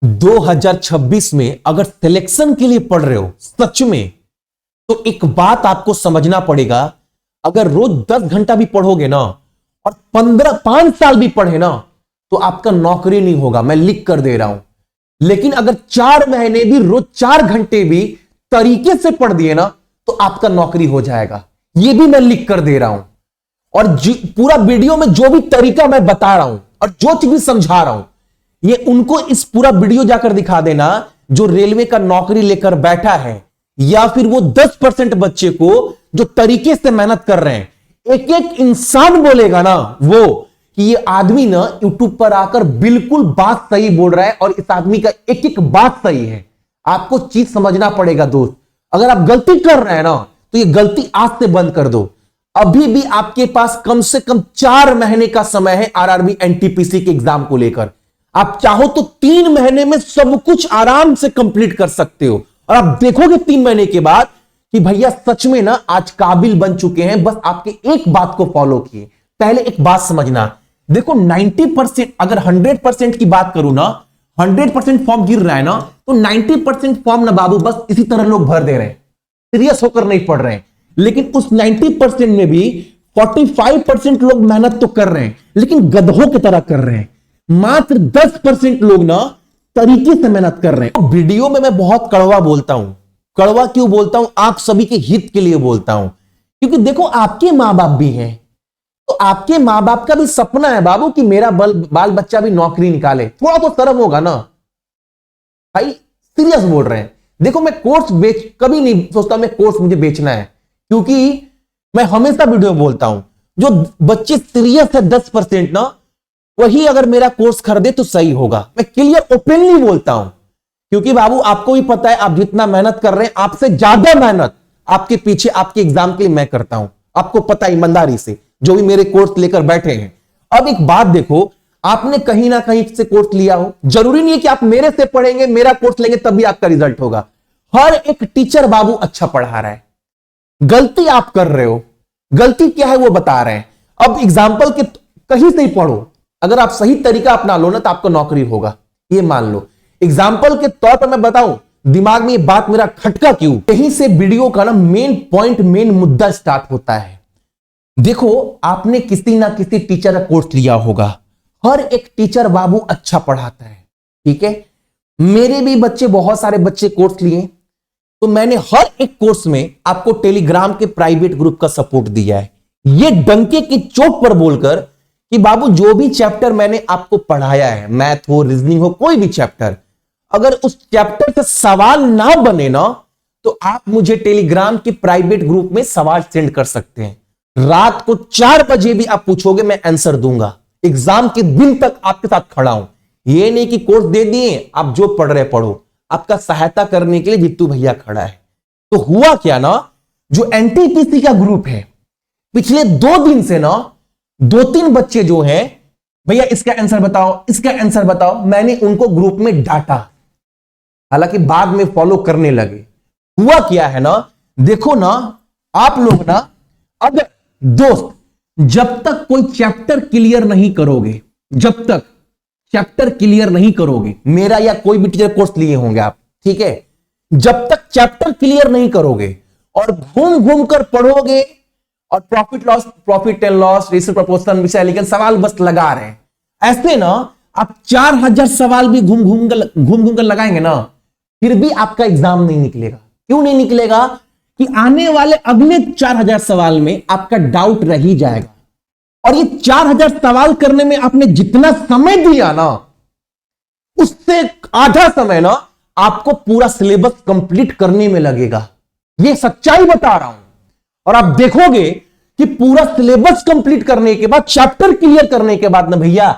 2026 में अगर सिलेक्शन के लिए पढ़ रहे हो सच में, तो एक बात आपको समझना पड़ेगा। अगर रोज 10 घंटा भी पढ़ोगे ना और 5 साल भी पढ़े ना, तो आपका नौकरी नहीं होगा, मैं लिख कर दे रहा हूं। लेकिन अगर 4 महीने भी रोज 4 घंटे भी तरीके से पढ़ दिए ना, तो आपका नौकरी हो जाएगा। यह भी मैं लिख कर दे रहा हूं। और पूरा वीडियो में जो भी तरीका मैं बता रहा हूं और जो चीज भी समझा रहा हूं, ये उनको इस पूरा वीडियो जाकर दिखा देना जो रेलवे का नौकरी लेकर बैठा है, या फिर वो 10% बच्चे को जो तरीके से मेहनत कर रहे हैं। एक एक इंसान बोलेगा ना वो कि ये आदमी ना यूट्यूब पर आकर बिल्कुल बात सही बोल रहा है और इस आदमी का एक एक बात सही है। आपको चीज समझना पड़ेगा दोस्त। अगर आप गलती कर रहे हैं ना, तो ये गलती आज से बंद कर दो। अभी भी आपके पास कम से कम 4 महीने का समय है आरआरबी एनटीपीसी के एग्जाम को लेकर। आप चाहो तो 3 महीने में सब कुछ आराम से कंप्लीट कर सकते हो। और आप देखोगे 3 महीने के बाद कि भैया सच में ना आज काबिल बन चुके हैं, बस आपके एक बात को फॉलो किए। पहले एक बात समझना, देखो 90%, अगर 100% की बात करूं ना, 100% फॉर्म गिर रहा है ना, तो 90% फॉर्म ना बाबू बस इसी तरह लोग भर दे रहे हैं, सीरियस होकर नहीं पढ़ रहे हैं। लेकिन उस 90% में भी 45% लोग मेहनत तो कर रहे हैं, लेकिन गधों की तरह कर रहे हैं। मात्र 10% लोग ना तरीके से मेहनत कर रहे हैं। वीडियो में मैं बहुत कड़वा बोलता हूं। कड़वा क्यों बोलता हूं? आप सभी के हित के लिए बोलता हूं, क्योंकि देखो आपके मां बाप भी हैं, तो आपके मां बाप का भी सपना है बाबू कि मेरा बाल बच्चा भी नौकरी निकाले। थोड़ा तो शर्म होगा ना भाई, सीरियस बोल रहे हैं। देखो मैं कोर्स कभी नहीं सोचता मैं कोर्स मुझे बेचना है, क्योंकि मैं हमेशा वीडियो में बोलता हूं जो बच्चे सीरियस है 10% ना, वही अगर मेरा कोर्स खरीदे तो सही होगा। मैं क्लियर ओपनली बोलता हूं, क्योंकि बाबू आपको भी पता है आप जितना मेहनत कर रहे हैं, आपसे ज्यादा मेहनत आपके पीछे आपके एग्जाम के लिए मैं करता हूं। आपको पता है ईमानदारी से, जो भी मेरे कोर्स लेकर बैठे हैं। अब एक बात देखो, आपने कहीं ना कहीं से कोर्स लिया हो, जरूरी नहीं है कि आप मेरे से पढ़ेंगे, मेरा कोर्स लेंगे तभी आपका रिजल्ट होगा। हर एक टीचर बाबू अच्छा पढ़ा रहा है, गलती आप कर रहे हो। गलती क्या है वो बता रहे हैं। अब एग्जाम्पल के कहीं से ही पढ़ो, अगर आप सही तरीका अपना लो ना तो आपको नौकरी होगा, ये मान लो। एग्जाम्पल के तौर पर मैं बताऊं, दिमाग में ये बात मेरा खटका क्यों, यहीं से वीडियो का ना मेन पॉइंट, मेन मुद्दा स्टार्ट होता है। देखो आपने किसी ना किसी टीचर का कोर्स लिया होगा, हर एक टीचर बाबू अच्छा पढ़ाता है, ठीक है। मेरे भी बच्चे, बहुत सारे बच्चे कोर्स लिए, तो मैंने हर एक कोर्स में आपको टेलीग्राम के प्राइवेट ग्रुप का सपोर्ट दिया है, ये डंके की चोट पर बोलकर कि बाबू जो भी चैप्टर मैंने आपको पढ़ाया है, मैथ हो, रीजनिंग हो, कोई भी चैप्टर, अगर उस चैप्टर से सवाल ना बने ना, तो आप मुझे टेलीग्राम के प्राइवेट ग्रुप में सवाल सेंड कर सकते हैं। रात को 4 बजे भी आप पूछोगे, मैं आंसर दूंगा। एग्जाम के दिन तक आपके साथ खड़ा हूं। यह नहीं कि कोर्स दे दिए आप जो पढ़ रहे पढ़ो, आपका सहायता करने के लिए जीतू भैया खड़ा है। तो हुआ क्या ना, जो एनटीपीसी का ग्रुप है, पिछले 2 दिन से ना 2-3 बच्चे जो हैं, भैया इसका आंसर बताओ, इसका आंसर बताओ, मैंने उनको ग्रुप में डांटा, हालांकि बाद में फॉलो करने लगे। हुआ क्या है ना, देखो ना आप लोग ना, अगर दोस्त जब तक कोई चैप्टर क्लियर नहीं करोगे, जब तक चैप्टर क्लियर नहीं करोगे, मेरा या कोई भी टीचर कोर्स लिए होंगे आप, ठीक है, जब तक चैप्टर क्लियर नहीं करोगे और घूम घूम कर पढ़ोगे और profit and loss, ratio, proportion विषय, लेकिन सवाल बस लगा रहे हैं, ऐसे ना आप 4000 सवाल भी घूम घूम कर लगाएंगे ना, फिर भी आपका एग्जाम नहीं निकलेगा। क्यों नहीं निकलेगा? कि आने वाले अगले 4000 सवाल में आपका डाउट रह ही जाएगा। और ये 4000 सवाल करने में आपने जितना समय दिया ना, उससे आधा समय ना आपको पूरा सिलेबस कंप्लीट करने में लगेगा। ये सच्चाई बता रहा हूं। और आप देखोगे कि पूरा सिलेबस कंप्लीट करने के बाद, चैप्टर क्लियर करने के बाद ना भैया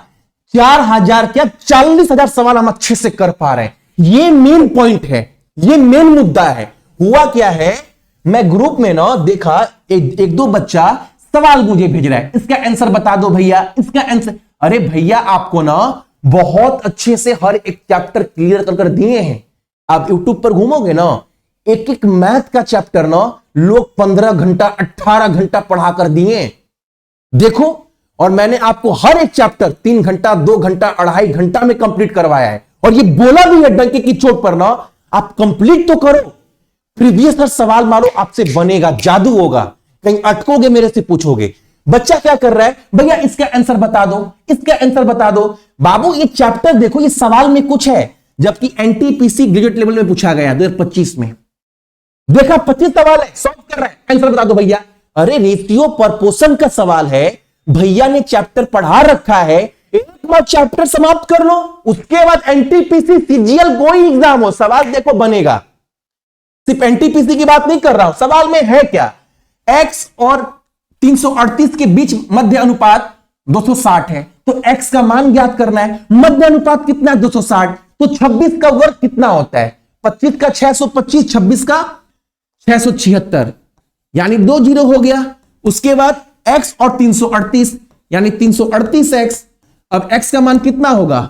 4000 क्या 40000 सवाल हम अच्छे से कर पा रहे हैं। ये मेन पॉइंट है, ये मेन मुद्दा है। हुआ क्या है, मैं ग्रुप में ना देखा एक 2 बच्चा सवाल मुझे भेज रहा है, इसका आंसर बता दो भैया, इसका आंसर। अरे भैया आपको ना बहुत अच्छे से हर एक चैप्टर क्लियर कर दिए हैं। आप यूट्यूब पर घूमोगे ना, एक एक मैथ का चैप्टर ना लोग 15 घंटा 18 घंटा पढ़ा कर दिए। देखो, और मैंने आपको हर एक चैप्टर 3 घंटा 2 घंटा 2.5 घंटा में कंप्लीट करवाया है। और ये बोला भी है डंके की चोट पर ना, आप कंप्लीट तो करो। प्रीवियस सवाल मारो, आपसे बनेगा, जादू होगा। कहीं अटकोगे, मेरे से पूछोगे। बच्चा क्या कर रहा है, भैया इसका आंसर बता दो, इसका आंसर बता दो। बाबू ये चैप्टर देखो, ये सवाल में कुछ है, जबकि एनटीपीसी ग्रेजुएट लेवल में पूछा गया 2025 में। देखा 25 सवाल है, सॉल्व कर रहा है, आंसर बता दो भैया। अरे रेशियो प्रपोर्शन का सवाल है, भैया ने चैप्टर पढ़ा रखा है, एक बार चैप्टर समाप्त कर लो, उसके बाद एनटीपीसी सीजीएल कोई एग्जाम हो, सवाल देखो बनेगा। सिर्फ एनटीपीसी की बात नहीं कर रहा हूं, सवाल में है क्या, एक्स और 338 के बीच मध्य अनुपात 260 है, तो एक्स का मान ज्ञात करना है। मध्य अनुपात कितना है 260, तो 26 का वर्ग कितना होता है, 25 का 625, 26 का 676, यानी 2 जीरो हो गया। उसके बाद x और 338, यानी 338 x। अब x का मान कितना होगा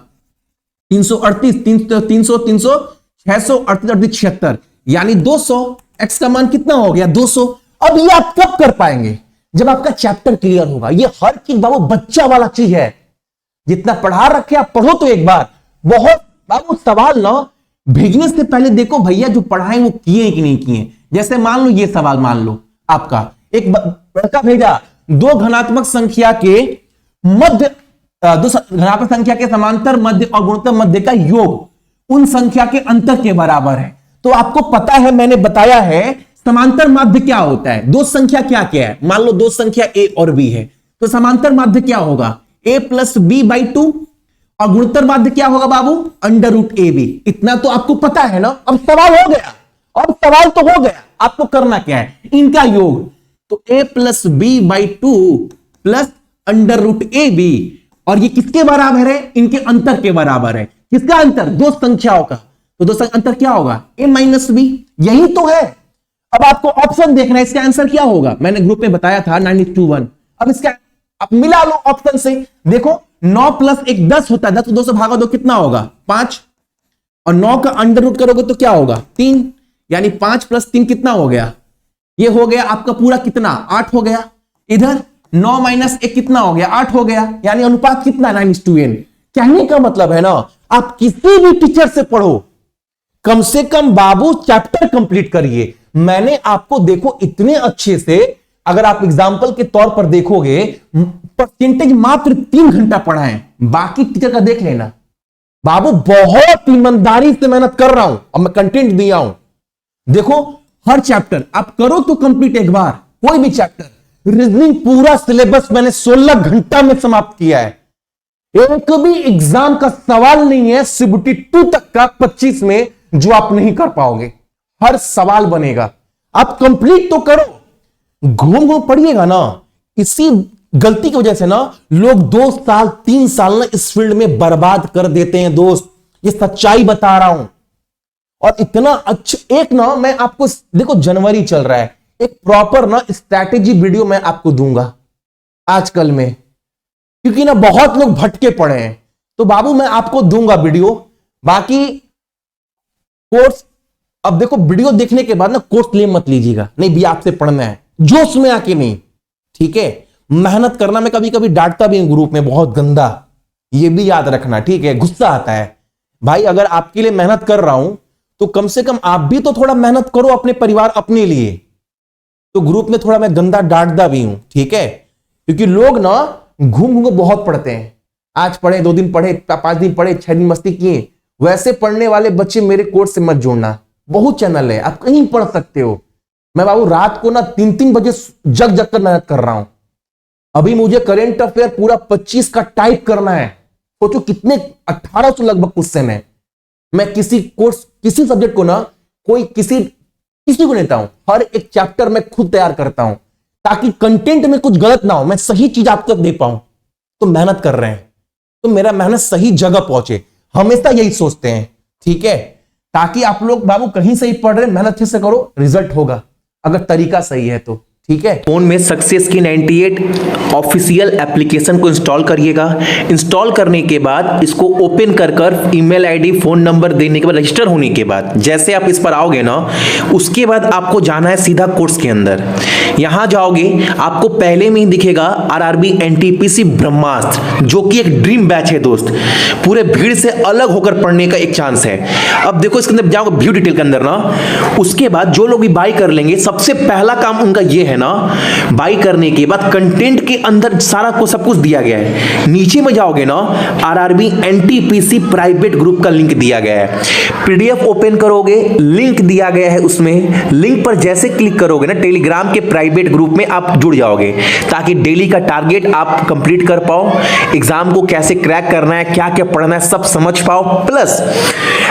338, 300, 638, 76, यानी 200। x का मान कितना हो गया 200। अब ये आप कब कर पाएंगे, जब आपका चैप्टर क्लियर होगा। ये हर चीज बाबू बच्चा वाला चीज है, जितना पढ़ा रखे आप पढ़ो तो एक बार। बहुत बाबू सवाल ना भेजने से पहले देखो भैया जो पढ़ाए वो किए कि नहीं किए। जैसे मान लो ये सवाल, मान लो आपका एक लड़का भेजा, दो धनात्मक संख्या के मध्य, दो धनात्मक संख्या के समांतर मध्य और गुणोत्तर मध्य का योग उन संख्या के अंतर के बराबर है। तो आपको पता है, मैंने बताया है समांतर माध्य क्या होता है। दो संख्या क्या क्या है, मान लो दो संख्या a और b है, तो समांतर माध्य क्या होगा a प्लस बी बाई 2, और गुणोत्तर माध्य क्या होगा बाबू अंडर रूट ए बी। इतना तो आपको पता है ना। अब सवाल हो गया, अब सवाल तो हो गया, आपको करना क्या है, इनका योग। तो a plus B by 2 plus under root A B, और ये किसके बराबर है, इनके अंतर के बराबर है। किसका अंतर, दो संख्याओं का। तो दो संख्या अंतर क्या होगा a माइनस बी, यही तो है। अब आपको ऑप्शन देखना है, इसका आंसर क्या होगा, मैंने ग्रुप में बताया था 9:1। अब इसका आप मिला लो ऑप्शन से, देखो 9 प्लस 1 10 होता है, 10 को 2 से भागा दो कितना होगा 5, और 9 का अंडर रूट करोगे तो क्या होगा 3, यानी 5 प्लस 3 कितना हो गया, ये हो गया आपका पूरा कितना 8 हो गया। इधर 9 माइनस 1 कितना हो गया 8 हो गया, यानी अनुपात कितना 9:n। कहने का मतलब है ना, आप किसी भी टीचर से पढ़ो, कम से कम बाबू चैप्टर कंप्लीट करिए। मैंने आपको देखो इतने अच्छे से, अगर आप एग्जाम्पल के तौर पर देखोगे, परसेंटेज मात्र 3 घंटा पढ़ा है, बाकी टीचर का देख लेना। बाबू बहुत ईमानदारी से मेहनत कर रहा हूं और मैं कंटेंट दिया हूं। देखो हर चैप्टर आप करो तो कंप्लीट एक बार, कोई भी चैप्टर। रीजनिंग पूरा सिलेबस मैंने 16 घंटा में समाप्त किया है। एक भी एग्जाम का सवाल नहीं है CBT 2 तक का 25 में जो आप नहीं कर पाओगे, हर सवाल बनेगा। आप कंप्लीट तो करो, घूम घूम पढ़िएगा ना। इसी गलती की वजह से ना लोग 2 साल 3 साल ना इस फील्ड में बर्बाद कर देते हैं दोस्त, ये सच्चाई बता रहा हूं। और इतना अच्छा एक ना, मैं आपको देखो जनवरी चल रहा है, एक प्रॉपर ना स्ट्रैटेजी वीडियो मैं आपको दूंगा आजकल में, क्योंकि ना बहुत लोग भटके पड़े हैं। तो बाबू मैं आपको दूंगा वीडियो। बाकी कोर्स, अब देखो वीडियो देखने के बाद ना कोर्स क्लेम मत लीजिएगा, नहीं भी आपसे पढ़ना है जोश में आके नहीं, ठीक है। मेहनत करना, मैं कभी कभी डांटता भी हूं ग्रुप में बहुत गंदा, ये भी याद रखना, ठीक है। गुस्सा आता है भाई, अगर आपके लिए मेहनत कर रहा हूं तो कम से कम आप भी तो थोड़ा मेहनत करो अपने परिवार अपने लिए। तो ग्रुप में थोड़ा मैं गंदा डांटता भी हूं, ठीक है, क्योंकि लोग ना घूम घूम बहुत पढ़ते हैं। आज पढ़े, 2 दिन पढ़े, 5 दिन पढ़े, 6 दिन मस्ती किए। वैसे पढ़ने वाले बच्चे मेरे कोर्स से मत जोड़ना। बहुत चैनल है, आप कहीं पढ़ सकते हो। मैं बाबू रात को ना 3-3 बजे जग जग कर मेहनत कर रहा हूं। अभी मुझे करेंट अफेयर पूरा 25 का टाइप करना है। सोचो कितने 1800 लगभग क्वेश्चन है। मैं किसी कोर्स, किसी सब्जेक्ट को ना, कोई किसी को लेता हूं, हर एक चैप्टर में खुद तैयार करता हूं, ताकि कंटेंट में कुछ गलत ना हो, मैं सही चीज आप तक दे पाऊं। तो मेहनत कर रहे हैं तो मेरा मेहनत सही जगह पहुंचे, हमेशा यही सोचते हैं, ठीक है। ताकि आप लोग बाबू कहीं से ही पढ़ रहे, मेहनत अच्छे से करो, रिजल्ट होगा, अगर तरीका सही है तो, ठीक है। फोन में सक्सेस की 98 ऑफिशियल एप्लीकेशन को इंस्टॉल करिएगा। इंस्टॉल करने के बाद इसको ओपन कर ईमेल आईडी फोन नंबर देने के बाद रजिस्टर होने के बाद जैसे आप इस पर आओगे ना, उसके बाद आपको जाना है सीधा कोर्स के अंदर। यहां जाओगे आपको पहले में ही दिखेगा आरआरबी एनटीपीसी ब्रह्मास्त्र, जो कि एक ड्रीम बैच है दोस्त। पूरे भीड़ से अलग होकर पढ़ने का एक चांस है। अब देखो इसके अंदर जाओगे व्यू डिटेल के अंदर ना, उसके बाद जो लोग भी बाय कर लेंगे सबसे पहला काम उनका ये है ना, बाय करने के बाद कंटेंट के अंदर सारा को सब कुछ दिया गया है। नीचे में जाओगे ना, आरआरबी एनटीपीसी प्राइवेट ग्रुप का लिंक दिया गया है। पीडीएफ ओपन करोगे, लिंक दिया गया है उसमें। लिंक पर जैसे क्लिक करोगे ना, टेलीग्राम के प्राइवेट ग्रुप में आप जुड़ जाओगे, ताकि डेली का टारगेट आप कंप्लीट कर पाओ, एग्जाम को कैसे क्रैक करना है, क्या क्या पढ़ना है, सब समझ पाओ। प्लस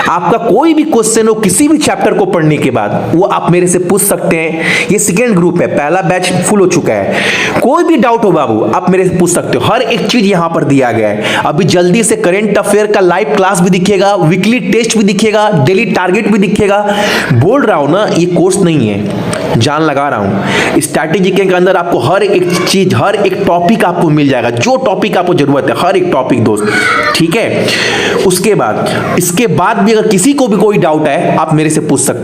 आपका कोई भी क्वेश्चन हो किसी भी चैप्टर को पढ़ने के बाद वो आप मेरे से पूछ सकते हैं। ये सेकेंड ग्रुप है, पहला बैच फुल हो चुका है। कोई भी डाउट हो बाबू आप मेरे से पूछ सकते हो, हर एक चीज यहां पर दिया गया है। अभी जल्दी से करंट अफेयर का लाइव क्लास भी दिखेगा, वीकली टेस्ट भी दिखेगा, डेली टारगेट भी दिखेगा। बोल रहा हूं ना, ये कोर्स नहीं है, जान लगा रहा हूं। स्ट्रैटेजी के अंदर आपको हर एक चीज, हर एक टॉपिक आपको मिल जाएगा, जो टॉपिक आपको जरूरत है, हर एक टॉपिक दोस्त, ठीक है। उसके बाद इसके बाद भी अगर किसी को भी कोई डाउट है आप मेरे से पूछ सकते हैं।